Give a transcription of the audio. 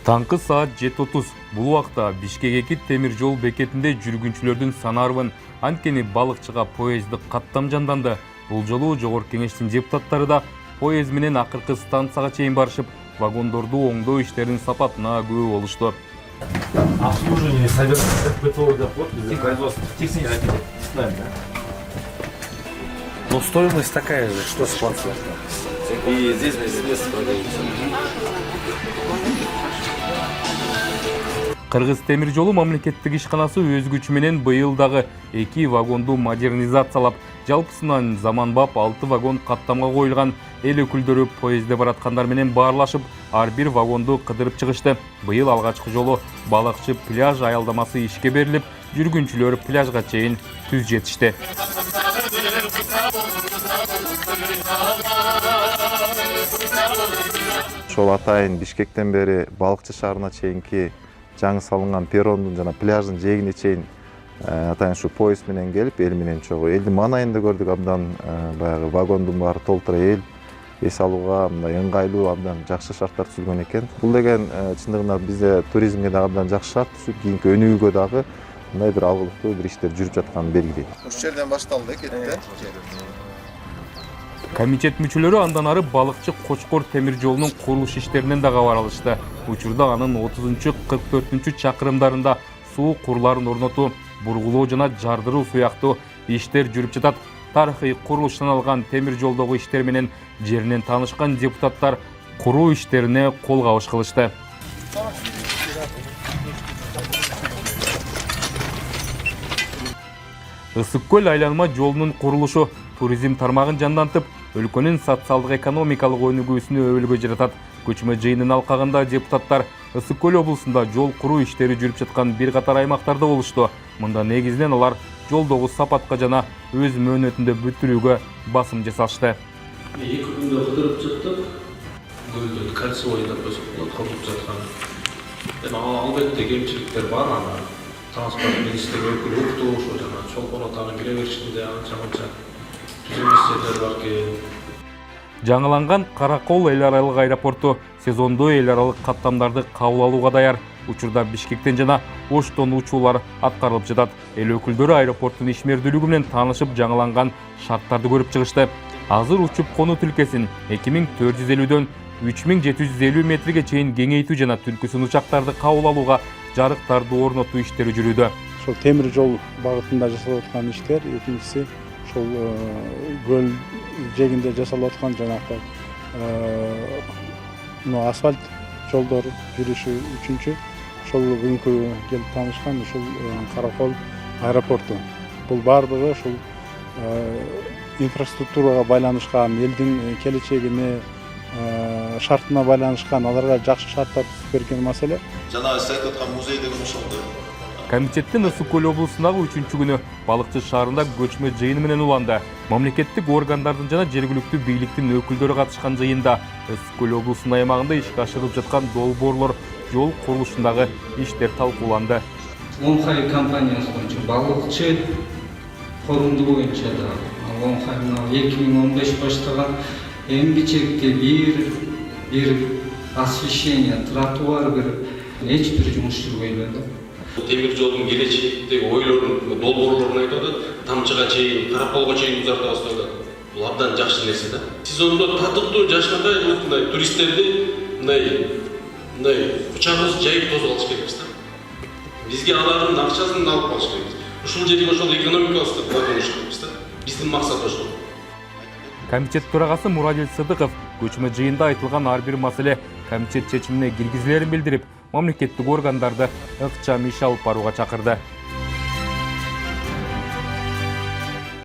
Таңкы саат 7:30. Бул убакта Бишкек темир жол бекетинде жүргүнчүлөрдүн санарыбын анткени балыкчыга поездди каттам жанданды. Бул жолу Жогорку Кеңештин депутаттары да поезд менен акыркы станцияга чейин барышып, вагондорду оңдоо иштерин сапатына күбө болушту. Обслуживание совершенно ПТО доход, производство технически знаем, да? Но стоимость такая же, что спонсор. И здесь место продается. Кыргыз темир жолу мамлекеттик ишканасы өз күчү менен быйыл дагы 2 вагонду модернизациялап, жалпысынан заманбап 6 вагон каттамга коюлган. Эл өкүлдөрү поездде бараткандар менен баарлашып, ар бир вагонду кыдырып чыгышты. Быйыл алгачкы жолу балыкчы пляж аялдамасы ишке берилип, жүргүнчүлөр пляжга чейин түз жетишти. Ошол атайын Бишкектен бери Балыкчы шаарына чейинки жаңы салынган перрондун жана пляждын жээгине чейин атайын ушу поезд менен келип, эл менен чогуу. Элдин маанайында көрдүк, абдан баягы вагондун баары толтура эл эс алууга мындай ыңгайлуу, абдан жакшы шарттар түзүлгөн экен. Бул деген чындыгында бизде туризмге дагы абдан жакшы шарт түзүп, кийинки өнүгүүгө дагы мындай бир алгылыктуу бир иштер жүрүп жатканын белгилейт. Ушул жерден башталды экенде. Комитет мүчөлөрү андан ары балыкчы Кочкор темир жолунун курулуш иштеринен да кабар алышты. Учурда анын 30-44 чакырымдарында суу курларын орнотуу, бургулоо жана жардыруу сыяктуу иштер жүрүп жатат. Тарыхый курулуштан алган темир жолдогу иштер менен жеринен таанышкан депутаттар куруу иштерине кол кабыш кылышты. Ысык көл айланма жолунун курулушу туризм тармагын жандантып, өлкөнүн социалдык экономикалык өнүгүүсүнө өбөлгө жаратат. Көчмө жыйынын алкагында депутаттар Ысык көл облусунда жол куруу иштери жүрүп жаткан бир катар аймактарда болушту. Мында негизинен алар жолдогу сапатка жана өз мөөнөтүндө бүтүрүүгө басым жасашты. 2 күндө кыдырып чыктык. Көлдү кальцевой деп коюп калып жаткан. Албетте кемчиликтер бар, аны транспорт министрлиги өкүлү укту, ошо жана чолпон атаны кире беришинде анча-мынча түзүлмөстөр бар экен. Жаңыланган Каракол эл аралык аэропорту сезондо эл аралык каттамдарды кабыл алууга даяр. Учурда Бишкектен жана Оштон учуулар аткарылып жатат. Эл өкүлдөрү аэропорттун ишмердүүлүгү менен таанышып, жаңыланган шарттарды көрүп чыгышты. Азыр учуп конуу түлкесин 2450дөн 3750 метрге чейин кеңейтүү жана түлкүсүн учактарды кабыл алууга жарыктарды орнотуу иштери жүрүүдө. Ошол темир жол багытында жасалып аткан иштер, экинчиси ошол көл жээгинде жасалып аткан жанагы асфальт жолдор жүрүшү, үчүнчү ошол бүгүнкү келип таанышкан ушул Каракол аэропорту. Бул баардыгы ушул инфраструктурага байланышкан, элдин келечегине, шартына байланышкан, аларга жакшы шарттар түзүп берген маселе. Жана сиз айтып аткан музей деген ошолду. Комитеттин Ысык көл облусундагы 3-күнү Балыкчы шаарында көчмө жыйыны менен уланды. Мамлекеттик органдардын жана жергиликтүү бийликтин өкүлдөрү катышкан жыйында Ысык көл облусунун аймагында ишке ашырылып жаткан долбоорлор, жол курулушундагы иштер талкууланды. Лонхай компаниясы боюнча балыкчы форумду боюнча да Лонхай 2015 баштаган эң бичекте бир освещение, тротуар бир эч бир жумуш жүрбөйбү да. Темир жолдун келечектеги ойлорун, долбоорлорун айтып атат. Тамчыга чейин, Караколго чейин узарта баштады. Бул абдан жакшы нерсе да. Сезондо татыктуу жашкандай мындай туристтерди мындай кучагыбыз жайып тосуп алыш керекпиз да. Бизге алардын акчасын алып калыш керекпиз. Ушул жерге ошол экономикабызды колдонуш керекпиз да. Биздин максат ошол. Комитет төрагасы Мурадил Сыдыков көчмө жыйында айтылган ар бир маселе комитет чечимине киргизилерин билдирип, мамлекеттик органдарды ыкчам иш алып барууга чакырды.